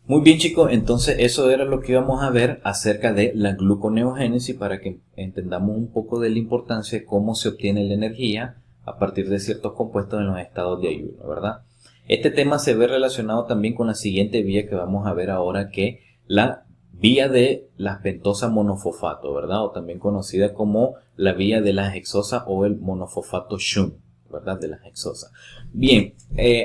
Muy bien, chicos, entonces eso era lo que íbamos a ver acerca de la gluconeogénesis para que entendamos un poco de la importancia de cómo se obtiene la energía a partir de ciertos compuestos en los estados de ayuno, ¿verdad? Este tema se ve relacionado también con la siguiente vía que vamos a ver ahora, que la vía de las pentosas monofosfato, ¿verdad? O también conocida como la vía de las hexosas o el monofosfato Shun, ¿verdad? De las hexosas. Bien,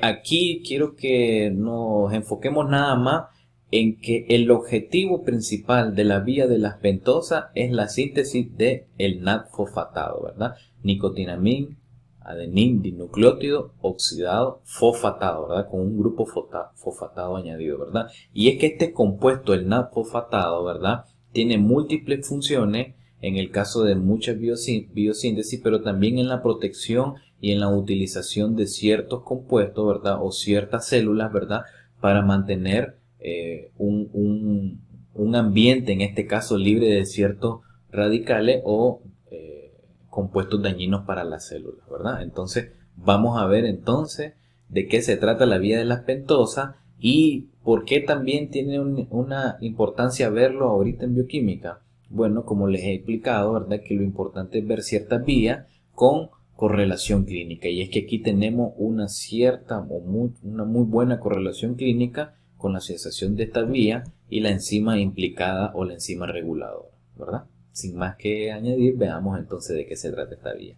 aquí quiero que nos enfoquemos nada más en que el objetivo principal de la vía de las pentosas es la síntesis de el NAD-fosfatado, ¿verdad? Nicotinamín, adenín dinucleótido oxidado fosfatado, ¿verdad? Con un grupo fosfatado añadido, ¿verdad? Y es que este compuesto, el NAD-fosfatado, ¿verdad? Tiene múltiples funciones en el caso de muchas biosíntesis, pero también en la protección y en la utilización de ciertos compuestos, ¿verdad? O ciertas células, ¿verdad? Para mantener un ambiente, en este caso, libre de ciertos radicales o compuestos dañinos para las células, ¿verdad? Entonces, vamos a ver entonces de qué se trata la vía de las pentosas y por qué también tiene una importancia verlo ahorita en bioquímica. Bueno, como les he explicado, ¿verdad? Que lo importante es ver ciertas vías con correlación clínica, y es que aquí tenemos una cierta o una muy buena correlación clínica con la sensación de esta vía y la enzima implicada o la enzima reguladora, ¿verdad? Sin más que añadir, veamos entonces de qué se trata esta vía.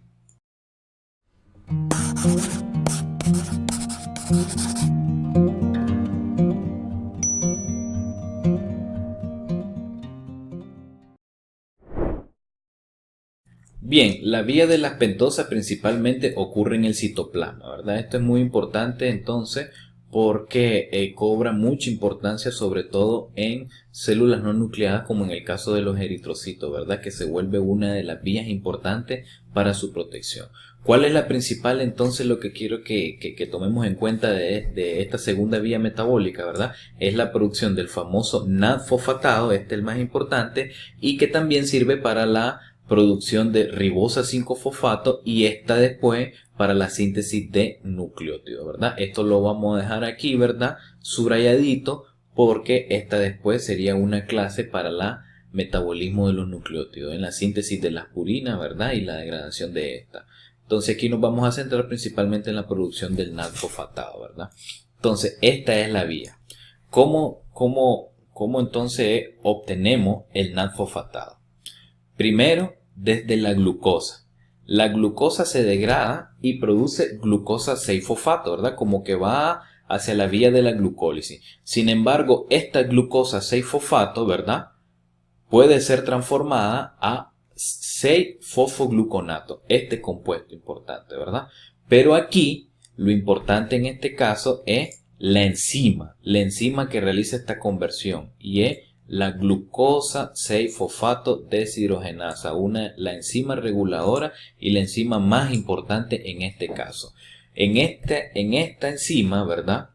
Bien, la vía de las pentosas principalmente ocurre en el citoplasma, ¿verdad? Esto es muy importante entonces porque cobra mucha importancia sobre todo en células no nucleadas como en el caso de los eritrocitos, ¿verdad? Que se vuelve una de las vías importantes para su protección. ¿Cuál es la principal entonces? Lo que quiero que tomemos en cuenta de esta segunda vía metabólica, ¿verdad? Es la producción del famoso NAD-fosfatado, este es el más importante, y que también sirve para la producción de ribosa 5-fosfato y esta después para la síntesis de nucleótidos, ¿verdad? Esto lo vamos a dejar aquí, ¿verdad? Subrayadito, porque esta después sería una clase para la metabolismo de los nucleótidos, en la síntesis de las purinas, ¿verdad? Y la degradación de esta. Entonces aquí nos vamos a centrar principalmente en la producción del NAD-fosfatado, ¿verdad? Entonces esta es la vía. ¿Cómo entonces obtenemos el NAD-fosfatado? Primero, desde la glucosa. La glucosa se degrada y produce glucosa 6-fosfato, ¿verdad? Como que va hacia la vía de la glucólisis. Sin embargo, esta glucosa 6-fosfato, ¿verdad? Puede ser transformada a 6-fosfogluconato, este compuesto importante, ¿verdad? Pero aquí, lo importante en este caso es la enzima que realiza esta conversión, y es la glucosa 6-fosfato deshidrogenasa, la enzima reguladora y la enzima más importante en este caso. En esta enzima, ¿verdad?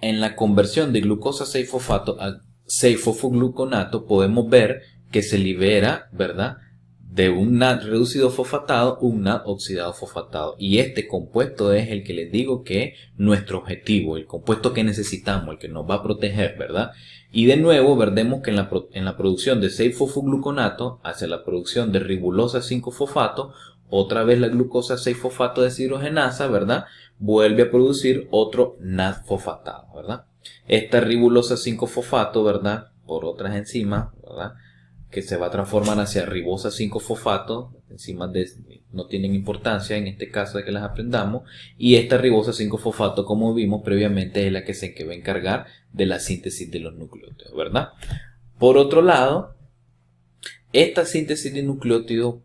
En la conversión de glucosa 6-fosfato a 6-fosfogluconato podemos ver que se libera, ¿verdad? De un NAD reducido fosfatado, un NAD oxidado fosfatado. Y este compuesto es el que les digo que es nuestro objetivo, el compuesto que necesitamos, el que nos va a proteger, ¿verdad? Y de nuevo, vemos que en la producción de 6-fosfogluconato hacia la producción de ribulosa 5-fosfato, otra vez la glucosa 6-fosfato deshidrogenasa, ¿verdad? Vuelve a producir otro NAD-fosfatado, ¿verdad? Esta ribulosa 5-fosfato, ¿verdad? Por otras enzimas, ¿verdad? Que se va a transformar hacia ribosa 5-fosfato, enzimas no tienen importancia en este caso de que las aprendamos, y esta ribosa 5-fosfato, como vimos previamente, es la que se va a encargar de la síntesis de los nucleótidos, ¿verdad? Por otro lado, esta síntesis de nucleótidos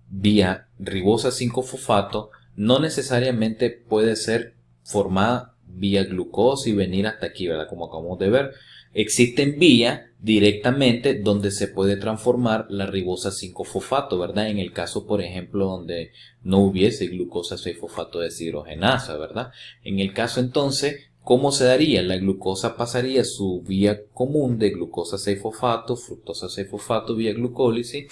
vía ribosa 5-fosfato no necesariamente puede ser formada vía glucosa y venir hasta aquí, ¿verdad? Como acabamos de ver. Existen vías directamente donde se puede transformar la ribosa 5-fosfato, ¿verdad? En el caso, por ejemplo, donde no hubiese glucosa 6-fosfato deshidrogenasa, ¿verdad? En el caso entonces, ¿cómo se daría? La glucosa pasaría su vía común de glucosa 6-fosfato, fructosa 6-fosfato vía glucólisis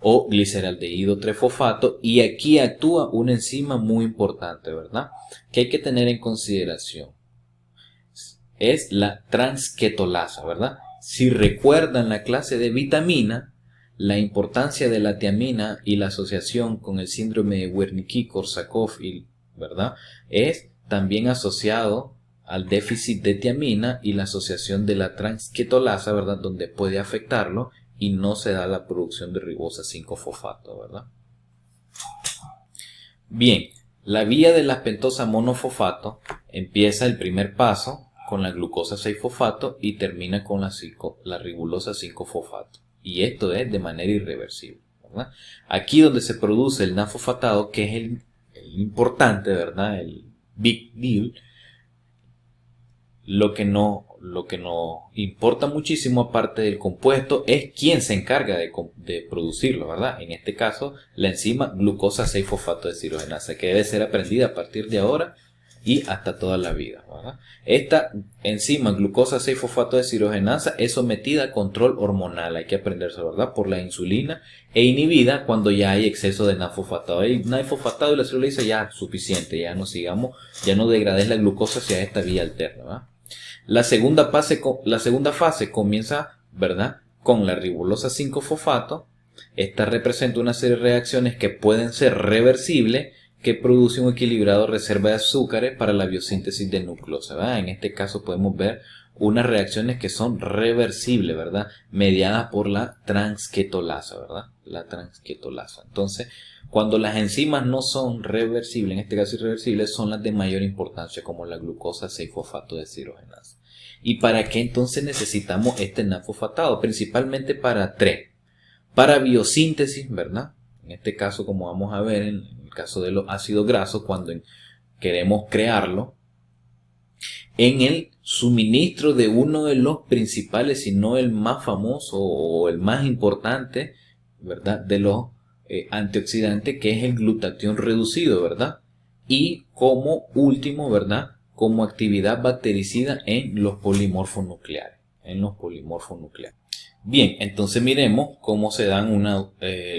o gliceraldehído 3-fosfato, y aquí actúa una enzima muy importante, ¿verdad? Que hay que tener en consideración. es la transquetolasa, ¿verdad? Si recuerdan la clase de vitamina, la importancia de la tiamina y la asociación con el síndrome de Wernicke-Korsakoff, ¿verdad? Es también asociado al déficit de tiamina y la asociación de la transquetolasa, ¿verdad? Donde puede afectarlo y no se da la producción de ribosa 5-fosfato, ¿verdad? Bien, la vía de la pentosa monofosfato empieza el primer paso con la glucosa 6-fosfato y termina con la ribulosa 5-fosfato. Y esto es de manera irreversible, ¿verdad? Aquí donde se produce el NAD-fosfatado, que es el importante, ¿verdad? El big deal. Lo que nos importa muchísimo, aparte del compuesto, es quién se encarga de producirlo, ¿verdad? En este caso, la enzima glucosa 6-fosfato deshidrogenasa, que debe ser aprendida a partir de ahora y hasta toda la vida, ¿verdad? Esta enzima glucosa 6-fosfato deshidrogenasa es sometida a control hormonal, hay que aprenderse, ¿verdad? Por la insulina e inhibida cuando ya hay exceso de NAD-fosfatado. Hay NAD-fosfatado y la célula dice ya suficiente, ya no sigamos, ya no degrades la glucosa hacia esta vía alterna, ¿verdad? La segunda fase comienza, ¿verdad?, con la ribulosa 5-fosfato. Esta representa una serie de reacciones que pueden ser reversibles, que produce un equilibrado reserva de azúcares para la biosíntesis de nucleosa, ¿verdad? En este caso podemos ver unas reacciones que son reversibles, ¿verdad?, mediadas por la transquetolasa, ¿verdad? La transquetolasa. Entonces, cuando las enzimas no son reversibles, en este caso irreversibles, son las de mayor importancia, como la glucosa 6-fosfato deshidrogenasa. ¿Y para qué entonces necesitamos este NAD-fosfatado? Principalmente para tres. Para biosíntesis, ¿verdad? En este caso, como vamos a ver en el caso de los ácidos grasos, cuando queremos crearlo. En el suministro de uno de los principales, si no el más famoso o el más importante, ¿verdad?, de los antioxidantes, que es el glutatión reducido, ¿verdad? Y como último, ¿verdad?, como actividad bactericida en los polimorfos nucleares. Bien, entonces miremos cómo se dan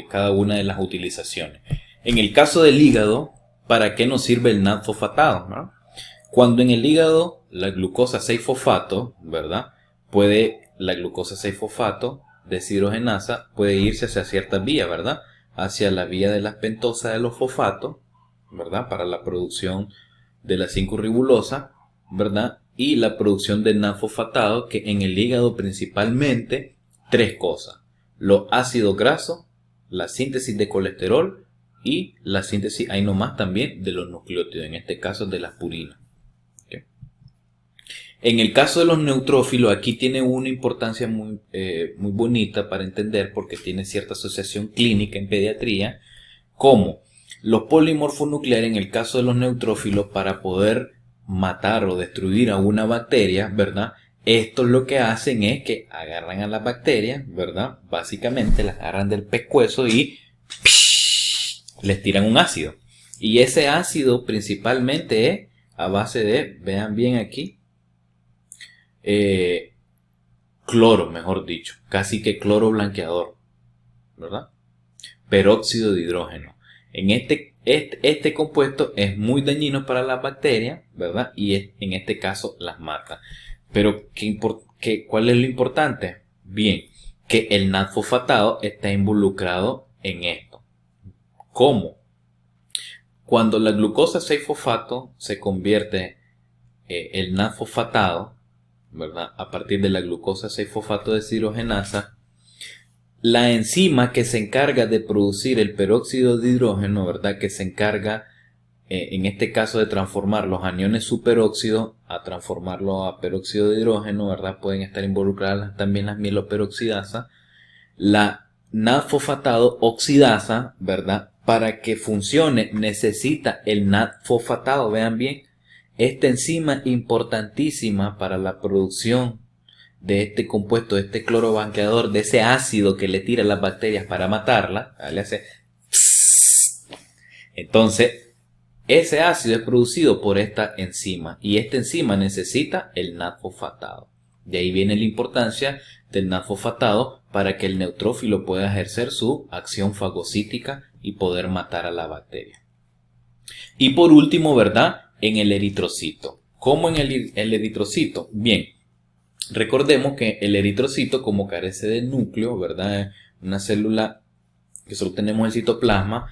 cada una de las utilizaciones. En el caso del hígado, ¿para qué nos sirve el NAD-fosfatado, ¿no? Cuando en el hígado la glucosa 6-fosfato, ¿verdad?, la glucosa 6-fosfato deshidrogenasa puede irse hacia ciertas vías, ¿verdad?, hacia la vía de la pentosa de los fosfatos, ¿verdad?, para la producción de la 5-ribulosa, ¿verdad?, y la producción de NAD-fosfatado, que en el hígado principalmente tres cosas: los ácidos grasos, la síntesis de colesterol y la síntesis, ahí nomás, también de los nucleótidos, en este caso de las purinas. ¿Okay? En el caso de los neutrófilos, aquí tiene una importancia muy bonita para entender, porque tiene cierta asociación clínica en pediatría, como los polimorfos nucleares. En el caso de los neutrófilos, para poder matar o destruir a una bacteria, ¿verdad?, estos lo que hacen es que agarran a las bacterias, ¿verdad?, básicamente las agarran del pescuezo y les tiran un ácido. Y ese ácido principalmente es a base de, vean bien aquí, cloro, mejor dicho, casi que cloro blanqueador, ¿verdad?, peróxido de hidrógeno. En este compuesto es muy dañino para las bacterias, ¿verdad?, y en este caso las mata. Pero ¿cuál es lo importante? Bien, que el NAD-fosfatado está involucrado en esto. ¿Cómo? Cuando la glucosa 6-fosfato se convierte el NAD-fosfatado, ¿verdad?, a partir de la glucosa 6-fosfato deshidrogenasa, la enzima que se encarga de producir el peróxido de hidrógeno, ¿verdad?, que se encarga en este caso de transformar los aniones superóxidos a transformarlo a peróxido de hidrógeno, ¿verdad?, pueden estar involucradas también las mieloperoxidasas. La NAD-fosfatado oxidasa, ¿verdad?, para que funcione necesita el NAD-fosfatado. Vean bien, esta enzima importantísima para la producción de este compuesto, de este cloro blanqueador, de ese ácido que le tira a las bacterias para matarla, le hace entonces ese ácido es producido por esta enzima, y esta enzima necesita el NAD-fosfatado. De ahí viene la importancia del NAD-fosfatado para que el neutrófilo pueda ejercer su acción fagocítica y poder matar a la bacteria. Y por último, ¿verdad?, en el eritrocito. ¿Cómo en el eritrocito? Bien, recordemos que el eritrocito, como carece de núcleo, ¿verdad? Una célula que solo tenemos el citoplasma,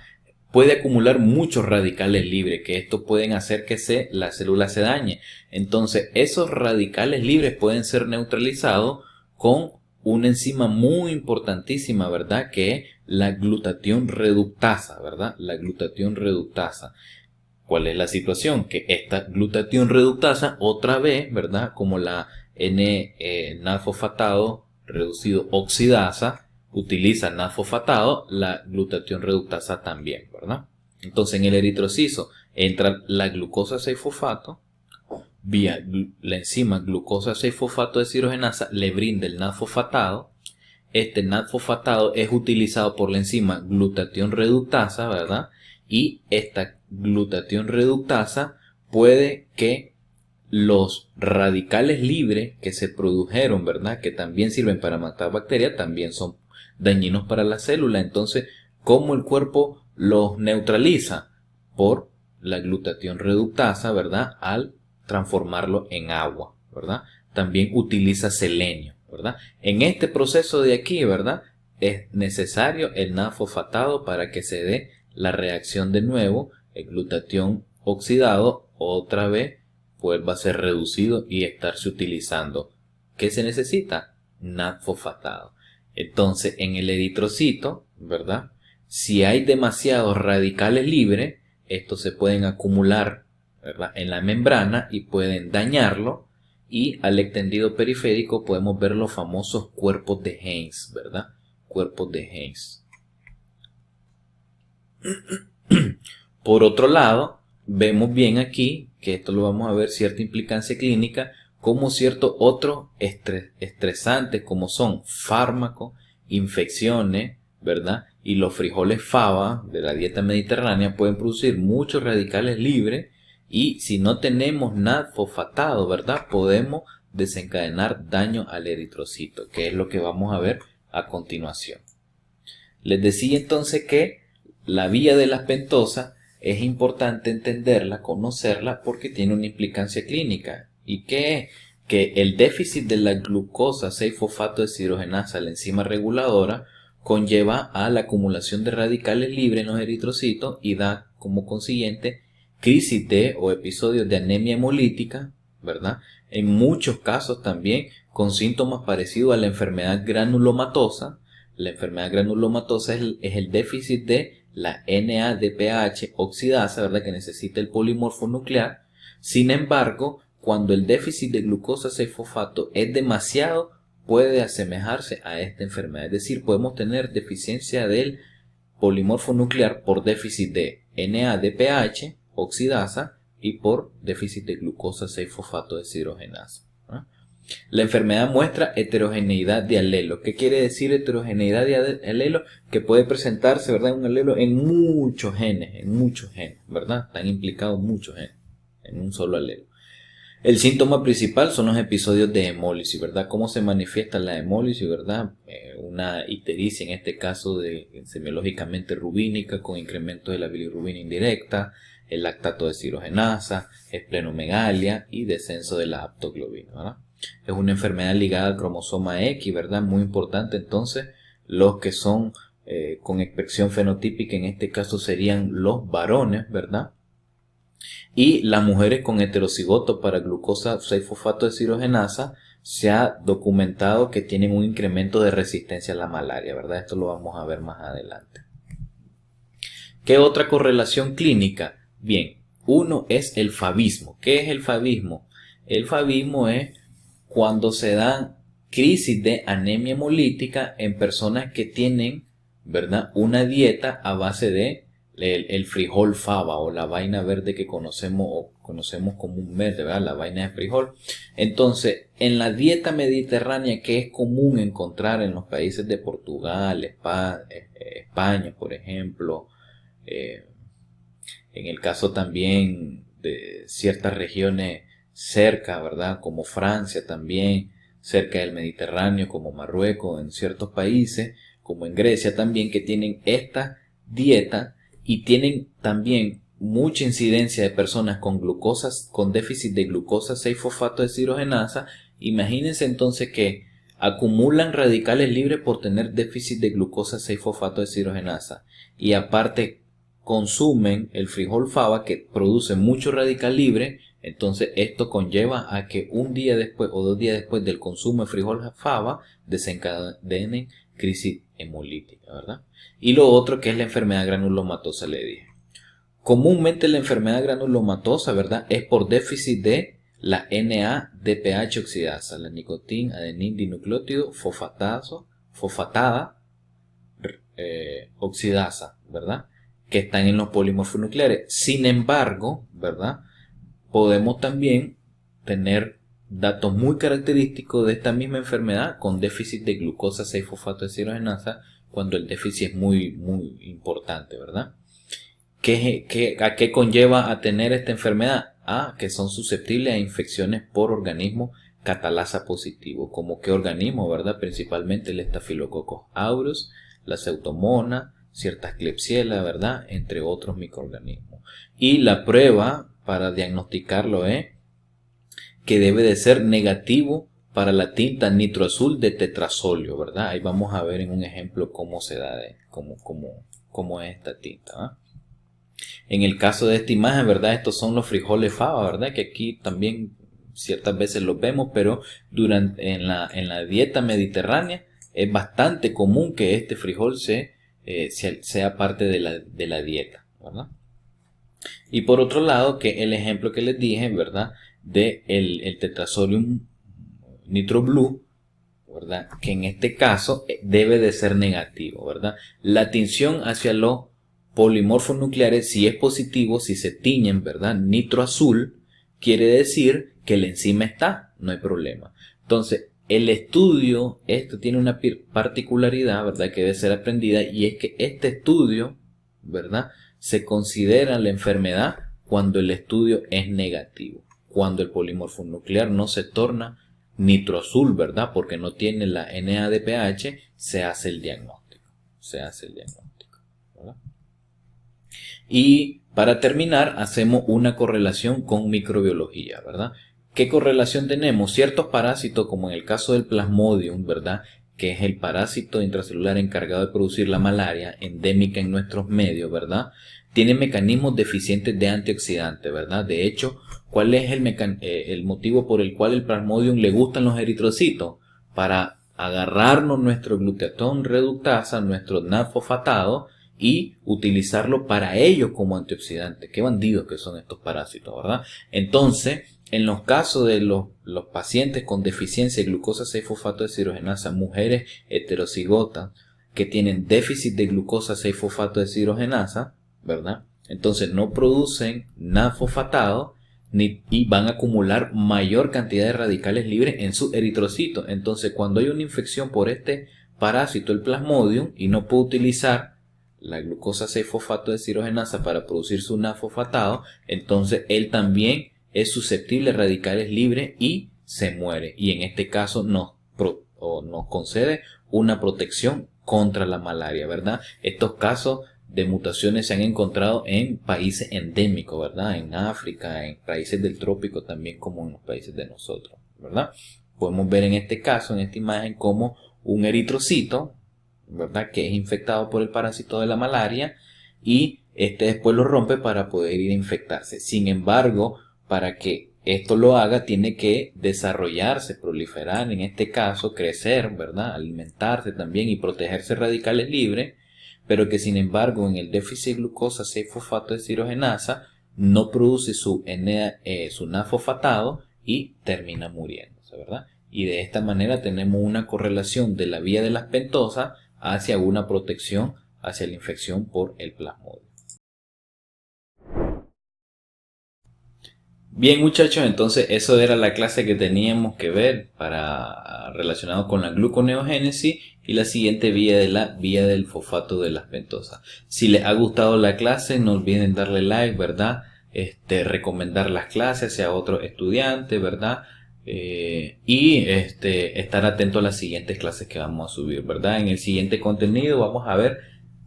puede acumular muchos radicales libres, que esto pueden hacer que la célula se dañe. Entonces, esos radicales libres pueden ser neutralizados con una enzima muy importantísima, ¿verdad? Que es la glutatión reductasa, ¿verdad? La glutatión reductasa. ¿Cuál es la situación? Que esta glutatión reductasa, otra vez, ¿verdad? Como la N-nalfosfatado reducido oxidasa, utiliza nalfosfatado, la glutatión reductasa también, ¿verdad? Entonces en el eritrociso entra la glucosa 6-fosfato, vía la enzima glucosa 6-fosfato deshidrogenasa le brinda el nalfosfatado. Este nalfosfatado es utilizado por la enzima glutatión reductasa, ¿verdad? Y esta glutatión reductasa puede que los radicales libres que se produjeron, ¿verdad? Que también sirven para matar bacterias, también son dañinos para la célula. Entonces, ¿cómo el cuerpo los neutraliza? Por la glutatión reductasa, ¿verdad? Al transformarlo en agua, ¿verdad? También utiliza selenio, ¿verdad? En este proceso de aquí, ¿verdad? Es necesario el nalfosfatado para que se dé la reacción de nuevo, el glutatión oxidado, otra vez vuelva a ser reducido y estarse utilizando. ¿Qué se necesita? Nalfosfatado. Entonces, en el eritrocito, ¿verdad? Si hay demasiados radicales libres, estos se pueden acumular, ¿verdad?, en la membrana y pueden dañarlo. Y al extendido periférico podemos ver los famosos cuerpos de Heinz, ¿verdad? Cuerpos de Heinz. Por otro lado, vemos bien aquí, que esto lo vamos a ver, cierta implicancia clínica, como ciertos otros estresantes, como son fármacos, infecciones, ¿verdad? Y los frijoles fava de la dieta mediterránea pueden producir muchos radicales libres y si no tenemos nalfosfatado, ¿verdad? Podemos desencadenar daño al eritrocito, que es lo que vamos a ver a continuación. Les decía entonces que la vía de las pentosas es importante entenderla, conocerla, porque tiene una implicancia clínica. ¿Y qué es? Que el déficit de la glucosa 6-fosfato deshidrogenasa, la enzima reguladora, conlleva a la acumulación de radicales libres en los eritrocitos y da como consiguiente crisis o episodios de anemia hemolítica, ¿verdad? En muchos casos también con síntomas parecidos a la enfermedad granulomatosa. La enfermedad granulomatosa es el déficit de la NADPH oxidasa, ¿verdad?, que necesita el polimorfo nuclear. Sin embargo, cuando el déficit de glucosa 6-fosfato es demasiado, puede asemejarse a esta enfermedad. Es decir, podemos tener deficiencia del polimorfo nuclear por déficit de NADPH oxidasa y por déficit de glucosa 6-fosfato deshidrogenasa. La enfermedad muestra heterogeneidad de alelos. ¿Qué quiere decir heterogeneidad de alelos? Que puede presentarse, ¿verdad?, un alelo en muchos genes, ¿verdad? Están implicados muchos genes en un solo alelo. El síntoma principal son los episodios de hemólisis, ¿verdad? ¿Cómo se manifiesta la hemólisis, verdad? Una ictericia, en este caso semiológicamente rubínica, con incremento de la bilirrubina indirecta, el lactato de deshidrogenasa, esplenomegalia y descenso de la aptoglobina, ¿verdad? Es una enfermedad ligada al cromosoma X, ¿verdad? Muy importante. Entonces, los que son con expresión fenotípica, en este caso serían los varones, ¿verdad? Y las mujeres con heterocigoto para glucosa 6-fosfato deshidrogenasa se ha documentado que tienen un incremento de resistencia a la malaria, ¿verdad? Esto lo vamos a ver más adelante. ¿Qué otra correlación clínica? Bien, uno es el favismo. ¿Qué es el favismo? El favismo es cuando se dan crisis de anemia hemolítica en personas que tienen, ¿verdad?, una dieta a base de el frijol fava o la vaina verde que conocemos comúnmente, ¿verdad?, la vaina de frijol. Entonces, en la dieta mediterránea, que es común encontrar en los países de Portugal, España, por ejemplo, en el caso también de ciertas regiones cerca, ¿verdad?, como Francia también, cerca del Mediterráneo, como Marruecos, en ciertos países, como en Grecia también, que tienen esta dieta y tienen también mucha incidencia de personas con glucosas, con déficit de glucosa 6-fosfato deshidrogenasa. Imagínense entonces que acumulan radicales libres por tener déficit de glucosa 6-fosfato deshidrogenasa y aparte consumen el frijol fava que produce mucho radical libre. Entonces esto conlleva a que un día después o 2 días después del consumo de frijol fava desencadenen crisis hemolítica, ¿verdad? Y lo otro que es la enfermedad granulomatosa, le dije. Comúnmente la enfermedad granulomatosa, ¿verdad?, es por déficit de la NADPH oxidasa, la nicotina adenin dinucleótido fosfatada oxidasa, ¿verdad?, que están en los polimorfos nucleares. Sin embargo, ¿verdad?, podemos también tener datos muy característicos de esta misma enfermedad con déficit de glucosa 6-fosfato deshidrogenasa cuando el déficit es muy importante, ¿verdad? ¿A qué conlleva a tener esta enfermedad? Que son susceptibles a infecciones por organismos catalasa positivo. ¿Como qué organismo, verdad? Principalmente el Staphylococcus aureus, la Pseudomonas, ciertas Klebsiella, ¿verdad? Entre otros microorganismos. Y la prueba para diagnosticarlo es que debe de ser negativo para la tinta nitroazul de tetrazolio, ¿verdad? Ahí vamos a ver en un ejemplo cómo se da, cómo es esta tinta, ¿verdad? En el caso de esta imagen, ¿verdad? Estos son los frijoles fava, ¿verdad? Que aquí también ciertas veces los vemos, pero en la dieta mediterránea es bastante común que este frijol sea parte de la dieta, ¿verdad? Y por otro lado, que el ejemplo que les dije, ¿verdad?, de el tetrazolium nitroblue, ¿verdad?, que en este caso debe de ser negativo, ¿verdad? La tinción hacia los polimorfos nucleares, si es positivo, si se tiñen, ¿verdad?, nitro azul, quiere decir que la enzima está, no hay problema. Entonces, el estudio, esto tiene una particularidad, ¿verdad?, que debe ser aprendida, y es que este estudio, ¿verdad?, se considera la enfermedad cuando el estudio es negativo, cuando el polimorfo nuclear no se torna nitroazul, ¿verdad?, porque no tiene la NADPH, se hace el diagnóstico, ¿verdad? Y para terminar, hacemos una correlación con microbiología, ¿verdad? ¿Qué correlación tenemos? Ciertos parásitos, como en el caso del Plasmodium, ¿verdad?, que es el parásito intracelular encargado de producir la malaria, endémica en nuestros medios, ¿verdad?, tienen mecanismos deficientes de antioxidantes, ¿verdad? De hecho, ¿cuál es el motivo por el cual el Plasmodium le gustan los eritrocitos? Para agarrarnos nuestro glutatón reductasa, nuestro NAD-fosfatado, y utilizarlo para ellos como antioxidante. Qué bandidos que son estos parásitos, ¿verdad? Entonces, en los casos de los pacientes con deficiencia de glucosa 6-fosfato deshidrogenasa, mujeres heterocigotas que tienen déficit de glucosa 6-fosfato deshidrogenasa, ¿verdad?, entonces no producen NAD-fosfatado y van a acumular mayor cantidad de radicales libres en sus eritrocitos. Entonces, cuando hay una infección por este parásito, el Plasmodium, y no puede utilizar la glucosa 6-fosfato deshidrogenasa para producir su NAD-fosfatado, entonces él también es susceptible a radicales libres y se muere. Y en este caso nos concede una protección contra la malaria, ¿verdad? Estos casos de mutaciones se han encontrado en países endémicos, ¿verdad? En África, en países del trópico también, como en los países de nosotros, ¿verdad? Podemos ver en este caso, en esta imagen, como un eritrocito, ¿verdad?, que es infectado por el parásito de la malaria, y este después lo rompe para poder ir a infectarse. Sin embargo, para que esto lo haga, tiene que desarrollarse, proliferar, en este caso, crecer, ¿verdad?, alimentarse también y protegerse de radicales libres, pero que sin embargo en el déficit de glucosa 6-fosfato deshidrogenasa no produce su NAD-fosfatado y termina muriéndose, ¿verdad? Y de esta manera tenemos una correlación de la vía de las pentosas hacia una protección hacia la infección por el Plasmodium. Bien, muchachos, entonces eso era la clase que teníamos que ver relacionado con la gluconeogénesis y la siguiente vía de la vía del fosfato de las pentosas. Si les ha gustado la clase, no olviden darle like, ¿verdad? Recomendar las clases hacia otros estudiantes, ¿verdad? Y estar atento a las siguientes clases que vamos a subir, ¿verdad? En el siguiente contenido vamos a ver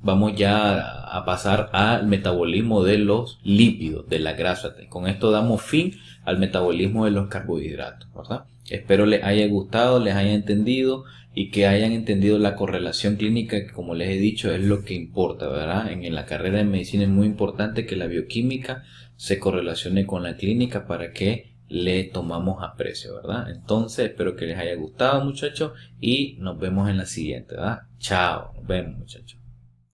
vamos ya a pasar al metabolismo de los lípidos, de la grasa. Con esto damos fin al metabolismo de los carbohidratos, ¿verdad? Espero les haya gustado, les haya entendido y que hayan entendido la correlación clínica, que como les he dicho es lo que importa, ¿verdad? En la carrera de medicina es muy importante que la bioquímica se correlacione con la clínica para que le tomamos aprecio, ¿verdad? Entonces espero que les haya gustado, muchachos, y nos vemos en la siguiente, ¿verdad? Chao, nos vemos, muchachos.